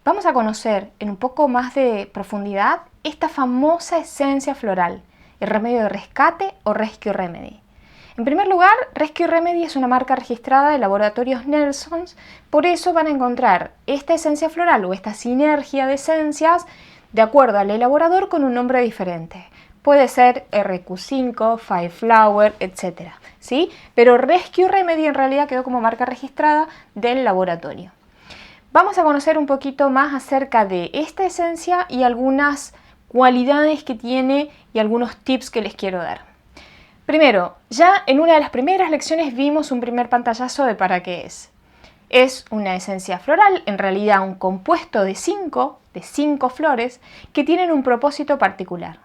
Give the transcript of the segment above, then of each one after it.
vamos a conocer en un poco más de profundidad esta famosa esencia floral, el remedio de rescate o Rescue Remedy. En primer lugar, Rescue Remedy es una marca registrada de Laboratorios Nelsons, por eso van a encontrar esta esencia floral o esta sinergia de esencias de acuerdo al elaborador con un nombre diferente. Puede ser RQ5, Five Flower, etc. ¿Sí? Pero Rescue Remedy en realidad quedó como marca registrada del laboratorio. Vamos a conocer un poquito más acerca de esta esencia y algunas cualidades que tiene y algunos tips que les quiero dar. Primero, ya en una de las primeras lecciones vimos un primer pantallazo de para qué es. Es una esencia floral, en realidad un compuesto de cinco flores que tienen un propósito particular.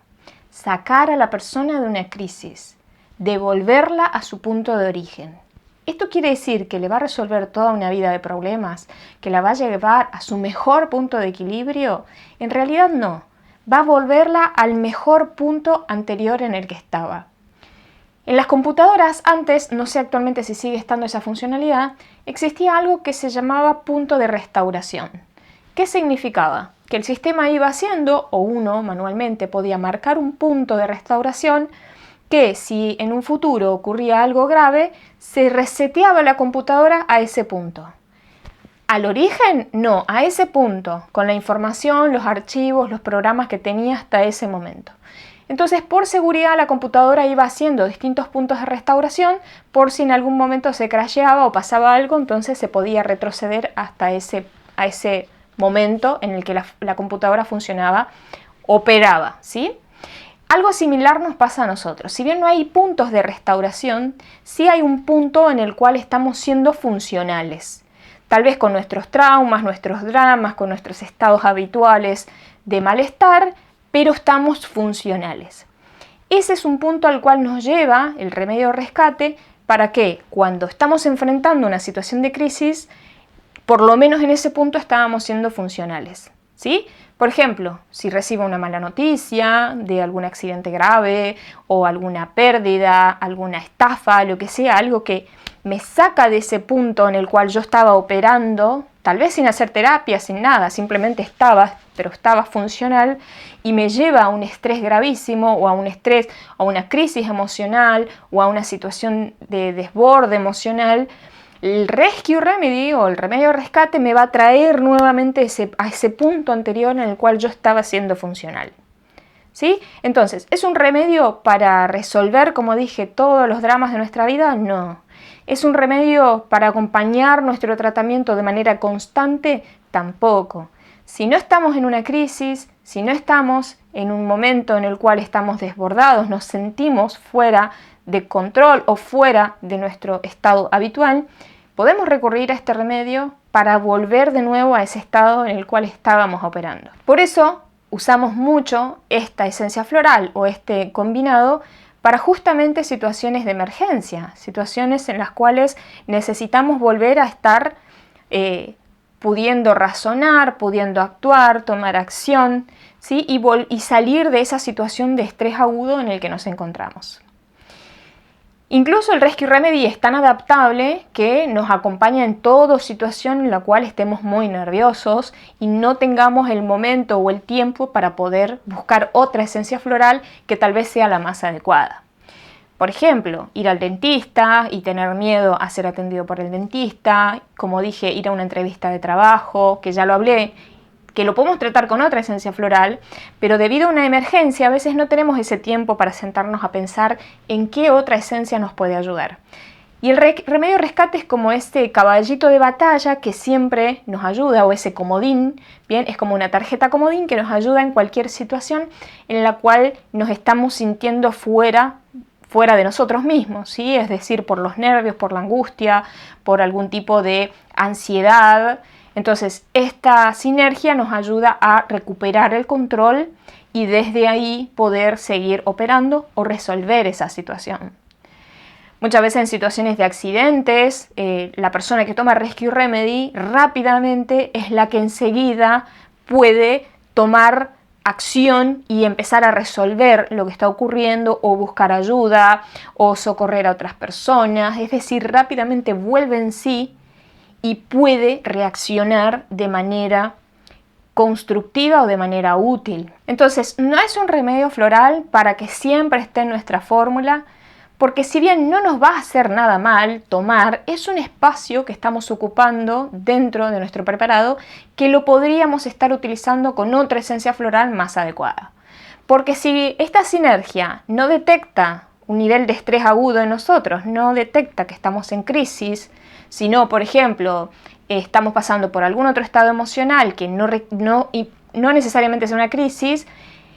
Sacar a la persona de una crisis, devolverla a su punto de origen. ¿Esto quiere decir que le va a resolver toda una vida de problemas? ¿Que la va a llevar a su mejor punto de equilibrio? En realidad no. Va a volverla al mejor punto anterior en el que estaba. En las computadoras antes, no sé actualmente si sigue estando esa funcionalidad, existía algo que se llamaba punto de restauración. ¿Qué significaba? Que el sistema iba haciendo, o uno manualmente podía marcar un punto de restauración que si en un futuro ocurría algo grave, se reseteaba la computadora a ese punto. ¿Al origen? No, a ese punto, con la información, los archivos, los programas que tenía hasta ese momento. Entonces, por seguridad, la computadora iba haciendo distintos puntos de restauración por si en algún momento se crasheaba o pasaba algo, entonces se podía retroceder hasta a ese momento en el que la computadora funcionaba, operaba, ¿sí? Algo similar nos pasa a nosotros. Si bien no hay puntos de restauración, sí hay un punto en el cual estamos siendo funcionales. Tal vez con nuestros traumas, nuestros dramas, con nuestros estados habituales de malestar, pero estamos funcionales. Ese es un punto al cual nos lleva el remedio de rescate para que cuando estamos enfrentando una situación de crisis, por lo menos en ese punto estábamos siendo funcionales, ¿sí? Por ejemplo, si recibo una mala noticia de algún accidente grave o alguna pérdida, alguna estafa, lo que sea, algo que me saca de ese punto en el cual yo estaba operando, tal vez sin hacer terapia, sin nada, simplemente estaba funcional y me lleva a un estrés gravísimo o a un estrés, a una crisis emocional o a una situación de desborde emocional. El Rescue Remedy o el remedio de rescate me va a traer nuevamente a ese punto anterior en el cual yo estaba siendo funcional. ¿Sí? Entonces, ¿es un remedio para resolver, como dije, todos los dramas de nuestra vida? No. ¿Es un remedio para acompañar nuestro tratamiento de manera constante? Tampoco. Si no estamos en una crisis, si no estamos en un momento en el cual estamos desbordados, nos sentimos fuera de control o fuera de nuestro estado habitual, podemos recurrir a este remedio para volver de nuevo a ese estado en el cual estábamos operando. Por eso usamos mucho esta esencia floral o este combinado para justamente situaciones de emergencia, situaciones en las cuales necesitamos volver a estar pudiendo razonar, pudiendo actuar, tomar acción, ¿sí? y salir de esa situación de estrés agudo en el que nos encontramos. Incluso el Rescue Remedy es tan adaptable que nos acompaña en toda situación en la cual estemos muy nerviosos y no tengamos el momento o el tiempo para poder buscar otra esencia floral que tal vez sea la más adecuada. Por ejemplo, ir al dentista y tener miedo a ser atendido por el dentista, como dije, ir a una entrevista de trabajo, que ya lo hablé, que lo podemos tratar con otra esencia floral, pero debido a una emergencia a veces no tenemos ese tiempo para sentarnos a pensar en qué otra esencia nos puede ayudar. Y el remedio rescate es como este caballito de batalla que siempre nos ayuda, o ese comodín, bien, es como una tarjeta comodín que nos ayuda en cualquier situación en la cual nos estamos sintiendo fuera de nosotros mismos, ¿sí? Es decir, por los nervios, por la angustia, por algún tipo de ansiedad. Entonces, esta sinergia nos ayuda a recuperar el control y desde ahí poder seguir operando o resolver esa situación. Muchas veces en situaciones de accidentes, la persona que toma Rescue Remedy rápidamente es la que enseguida puede tomar acción y empezar a resolver lo que está ocurriendo o buscar ayuda o socorrer a otras personas. Es decir, rápidamente vuelve en sí y puede reaccionar de manera constructiva o de manera útil. Entonces, no es un remedio floral para que siempre esté en nuestra fórmula, porque si bien no nos va a hacer nada mal tomar, es un espacio que estamos ocupando dentro de nuestro preparado que lo podríamos estar utilizando con otra esencia floral más adecuada. Porque si esta sinergia no detecta un nivel de estrés agudo en nosotros, no detecta que estamos en crisis, sino, por ejemplo, estamos pasando por algún otro estado emocional que no necesariamente es una crisis,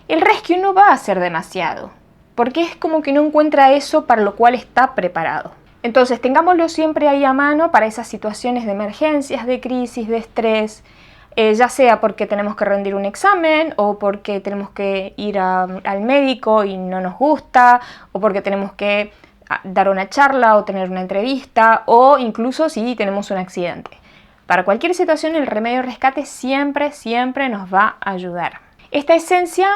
el rescue no va a ser demasiado, porque es como que no encuentra eso para lo cual está preparado. Entonces, tengámoslo siempre ahí a mano para esas situaciones de emergencias, de crisis, de estrés, ya sea porque tenemos que rendir un examen o porque tenemos que ir al médico y no nos gusta, o porque tenemos que dar una charla o tener una entrevista, o incluso si tenemos un accidente. Para cualquier situación el remedio rescate siempre nos va a ayudar. Esta esencia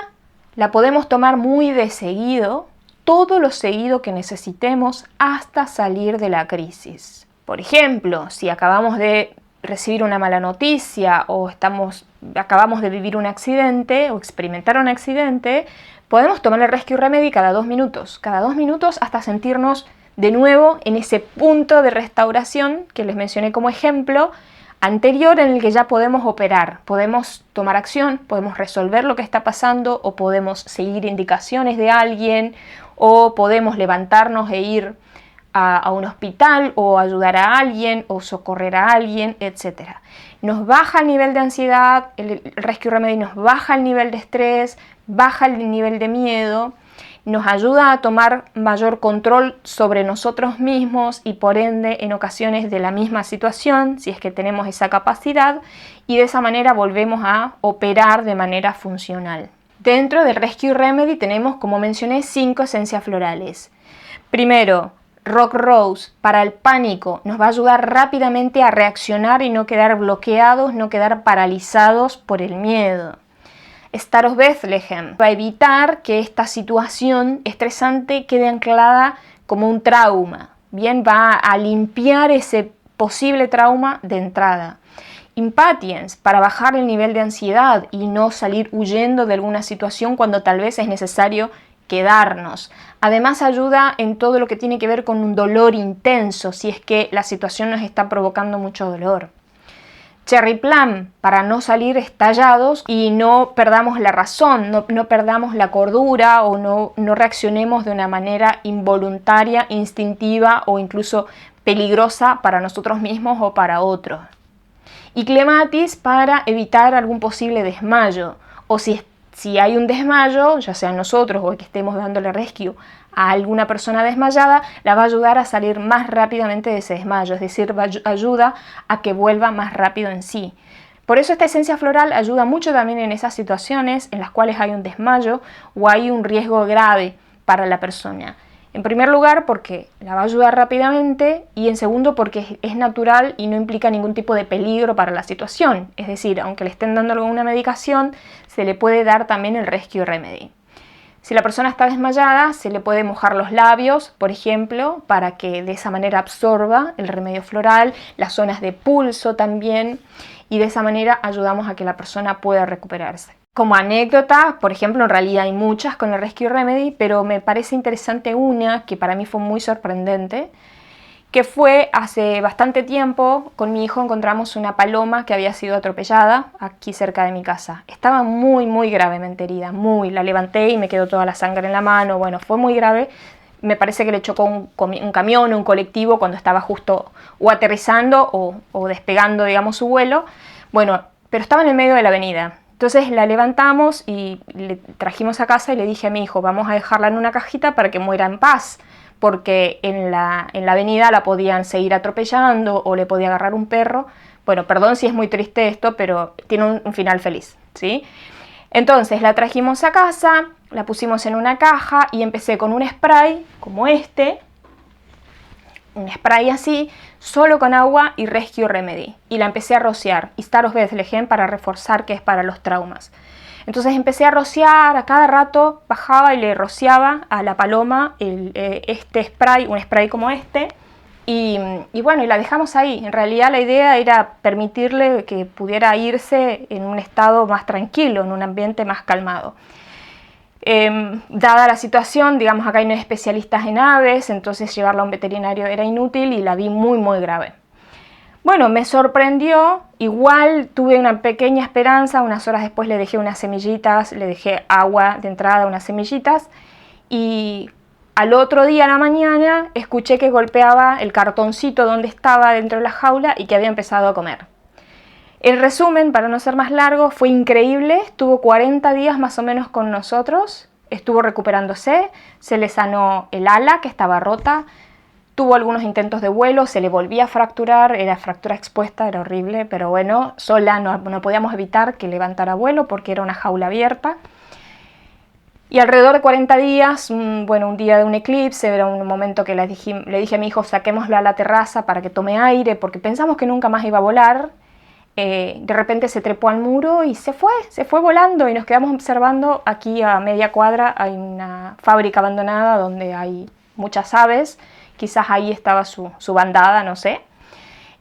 la podemos tomar muy de seguido, todo lo seguido que necesitemos hasta salir de la crisis. Por ejemplo, si acabamos de recibir una mala noticia o acabamos de vivir un accidente o experimentar un accidente, podemos tomar el Rescue Remedy cada 2 minutos hasta sentirnos de nuevo en ese punto de restauración que les mencioné como ejemplo anterior, en el que ya podemos operar, podemos tomar acción, podemos resolver lo que está pasando, o podemos seguir indicaciones de alguien, o podemos levantarnos e ir a un hospital o ayudar a alguien o socorrer a alguien, etc. Nos baja el nivel de ansiedad, el Rescue Remedy nos baja el nivel de estrés, baja el nivel de miedo, nos ayuda a tomar mayor control sobre nosotros mismos y por ende en ocasiones de la misma situación, si es que tenemos esa capacidad, y de esa manera volvemos a operar de manera funcional. Dentro del Rescue Remedy tenemos, como mencioné, 5 esencias florales. Primero, Rock Rose, para el pánico, nos va a ayudar rápidamente a reaccionar y no quedar bloqueados, no quedar paralizados por el miedo. Star of Bethlehem va a evitar que esta situación estresante quede anclada como un trauma. Bien, va a limpiar ese posible trauma de entrada. Impatience, para bajar el nivel de ansiedad y no salir huyendo de alguna situación cuando tal vez es necesario quedarnos. Además ayuda en todo lo que tiene que ver con un dolor intenso, si es que la situación nos está provocando mucho dolor. Cherry Plum, para no salir estallados y no perdamos la razón, no perdamos la cordura o no reaccionemos de una manera involuntaria, instintiva o incluso peligrosa para nosotros mismos o para otros. Y Clematis, para evitar algún posible desmayo, o si hay un desmayo, ya sea nosotros o que estemos dándole rescue a alguna persona desmayada, la va a ayudar a salir más rápidamente de ese desmayo, es decir, ayuda a que vuelva más rápido en sí. Por eso esta esencia floral ayuda mucho también en esas situaciones en las cuales hay un desmayo o hay un riesgo grave para la persona. En primer lugar, porque la va a ayudar rápidamente, y en segundo, porque es natural y no implica ningún tipo de peligro para la situación. Es decir, aunque le estén dando alguna medicación, se le puede dar también el Rescue Remedy. Si la persona está desmayada, se le puede mojar los labios, por ejemplo, para que de esa manera absorba el remedio floral, las zonas de pulso también, y de esa manera ayudamos a que la persona pueda recuperarse. Como anécdota, por ejemplo, en realidad hay muchas con el Rescue Remedy, pero me parece interesante una que para mí fue muy sorprendente, que fue hace bastante tiempo. Con mi hijo encontramos una paloma que había sido atropellada aquí cerca de mi casa. Estaba muy gravemente herida, la levanté y me quedó toda la sangre en la mano. Bueno, fue muy grave. Me parece que le chocó un camión o un colectivo cuando estaba justo o aterrizando o despegando, digamos, su vuelo. Bueno, pero estaba en el medio de la avenida. Entonces la levantamos y le trajimos a casa y le dije a mi hijo, vamos a dejarla en una cajita para que muera en paz, porque en la avenida la podían seguir atropellando o le podía agarrar un perro. Bueno, perdón si es muy triste esto, pero tiene un final feliz, ¿sí? Entonces la trajimos a casa, la pusimos en una caja y empecé con un spray como este, un spray así, solo con agua y Rescue Remedy. Y la empecé a rociar, y Star of Bethlehem para reforzar que es para los traumas. Entonces empecé a rociar, a cada rato bajaba y le rociaba a la paloma este spray, un spray como este, Y bueno, y la dejamos ahí. En realidad la idea era permitirle que pudiera irse en un estado más tranquilo, en un ambiente más calmado. Dada la situación, digamos, acá no hay especialistas en aves, entonces llevarla a un veterinario era inútil y la vi muy grave. Bueno, me sorprendió, igual tuve una pequeña esperanza, unas horas después le dejé unas semillitas, le dejé agua de entrada, unas semillitas, y al otro día a la mañana escuché que golpeaba el cartoncito donde estaba dentro de la jaula y que había empezado a comer. El resumen, para no ser más largo, fue increíble, estuvo 40 días más o menos con nosotros, estuvo recuperándose, se le sanó el ala que estaba rota, tuvo algunos intentos de vuelo, se le volvía a fracturar, era fractura expuesta, era horrible, pero bueno, sola no podíamos evitar que levantara vuelo porque era una jaula abierta. Y alrededor de 40 días, un día de un eclipse, era un momento que le dije a mi hijo, saquémoslo a la terraza para que tome aire, porque pensamos que nunca más iba a volar. De repente se trepó al muro y se fue volando y nos quedamos observando. Aquí a media cuadra hay una fábrica abandonada donde hay muchas aves, quizás ahí estaba su bandada, no sé.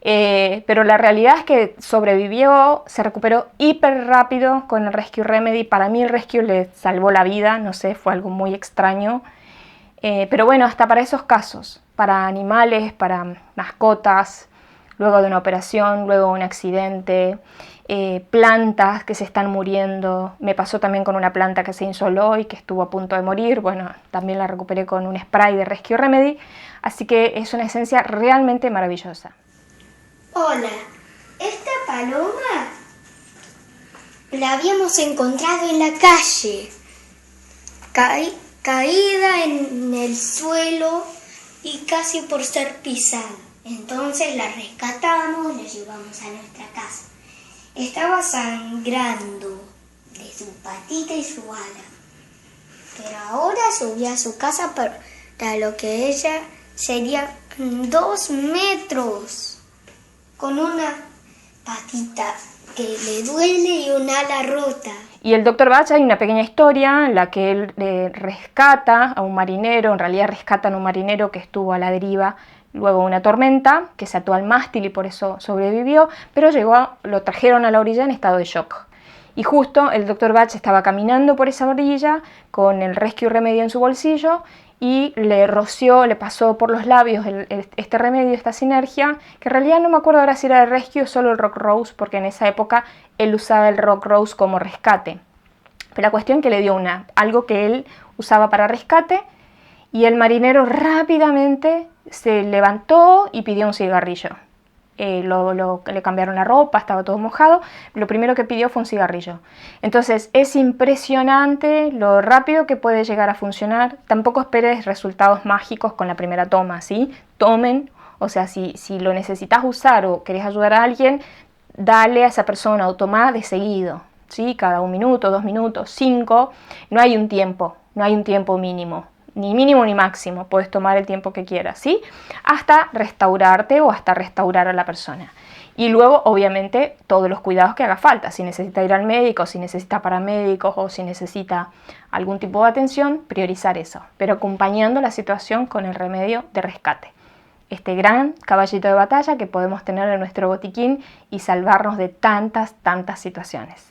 Pero la realidad es que sobrevivió, se recuperó hiper rápido con el Rescue Remedy. Para mí el Rescue le salvó la vida, no sé, fue algo muy extraño. Pero bueno, hasta para esos casos, para animales, para mascotas, luego de una operación, luego de un accidente, plantas que se están muriendo. Me pasó también con una planta que se insoló y que estuvo a punto de morir. Bueno, también la recuperé con un spray de Rescue Remedy. Así que es una esencia realmente maravillosa. Hola, esta paloma la habíamos encontrado en la calle, caída en el suelo y casi por ser pisada. Entonces la rescatamos, la llevamos a nuestra casa. Estaba sangrando de su patita y su ala, pero ahora subió a su casa para lo que ella sería 2 metros. Con una patita que le duele y un ala rota. Y el Dr. Bach, hay una pequeña historia en la que él rescata a un marinero, en realidad rescatan a un marinero que estuvo a la deriva luego de una tormenta, que se ató al mástil y por eso sobrevivió, pero lo trajeron a la orilla en estado de shock. Y justo el Dr. Bach estaba caminando por esa orilla con el Rescue Remedy en su bolsillo y le pasó por los labios este remedio, esta sinergia, que en realidad no me acuerdo ahora si era de Rescue o solo el Rock Rose, porque en esa época él usaba el Rock Rose como rescate. Pero la cuestión que le dio algo que él usaba para rescate, y el marinero rápidamente se levantó y pidió un cigarrillo. Le cambiaron la ropa, estaba todo mojado, lo primero que pidió fue un cigarrillo. Entonces es impresionante lo rápido que puede llegar a funcionar. Tampoco esperes resultados mágicos con la primera toma, ¿sí? Tomen, o sea, si lo necesitas usar o querés ayudar a alguien, dale a esa persona o tomá de seguido, ¿sí? Cada 1 minuto, 2 minutos, 5, no hay un tiempo mínimo. Ni mínimo ni máximo, puedes tomar el tiempo que quieras, ¿sí? Hasta restaurarte o hasta restaurar a la persona. Y luego, obviamente, todos los cuidados que haga falta. Si necesita ir al médico, si necesita paramédicos o si necesita algún tipo de atención, priorizar eso. Pero acompañando la situación con el remedio de rescate. Este gran caballito de batalla que podemos tener en nuestro botiquín y salvarnos de tantas situaciones.